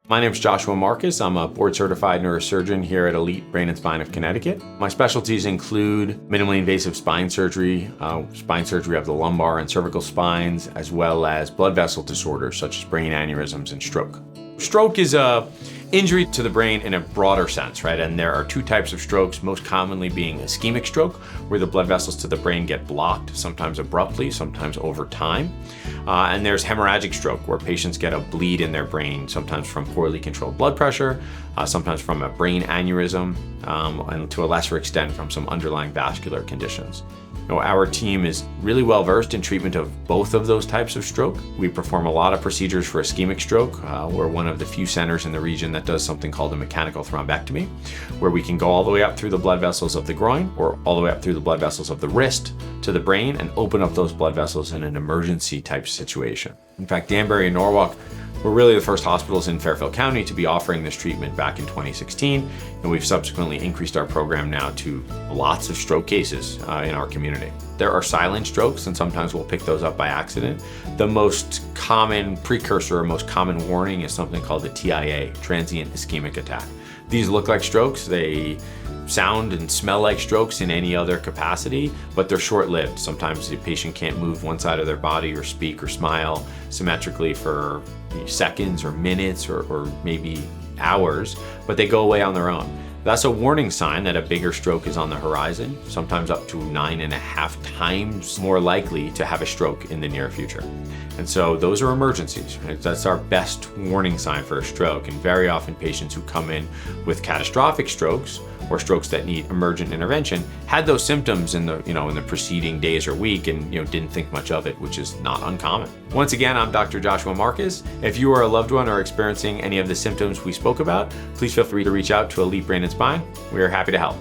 My name is Joshua Marcus. I'm a board-certified neurosurgeon here at Elite Brain and Spine of Connecticut. My specialties include minimally invasive spine surgery of the lumbar and cervical spines, as well as blood vessel disorders such as brain aneurysms and stroke. Stroke is a injury to the brain in a broader sense, right? And there are two types of strokes, most commonly being ischemic stroke, where the blood vessels to the brain get blocked, sometimes abruptly, sometimes over time. And there's hemorrhagic stroke, where patients get a bleed in their brain, sometimes from poorly controlled blood pressure, sometimes from a brain aneurysm, and to a lesser extent from some underlying vascular conditions. Our team is really well versed in treatment of both of those types of stroke. We perform a lot of procedures for ischemic stroke. We're one of the few centers in the region that does something called a mechanical thrombectomy, where we can go all the way up through the blood vessels of the groin or all the way up through the blood vessels of the wrist to the brain and open up those blood vessels in an emergency type situation. In fact, Danbury and Norwalk were really the first hospitals in Fairfield County to be offering this treatment back in 2016, and we've subsequently increased our program now to lots of stroke cases in our community. There are silent strokes, and sometimes we'll pick those up by accident. The most common precursor or most common warning is something called the TIA, transient ischemic attack. These look like strokes. They sound and smell like strokes in any other capacity, but they're short-lived. Sometimes the patient can't move one side of their body or speak or smile symmetrically for seconds or minutes or maybe hours, but they go away on their own. That's a warning sign that a bigger stroke is on the horizon, sometimes up to 9.5 times more likely to have a stroke in the near future. And so those are emergencies, right? That's our best warning sign for a stroke. And very often patients who come in with catastrophic strokes or strokes that need emergent intervention had those symptoms in the preceding days or week and didn't think much of it, which is not uncommon. Once again, I'm Dr. Joshua Marcus. If you or a loved one are experiencing any of the symptoms we spoke about, please feel free to reach out to Elite Brain and Spine. We are happy to help.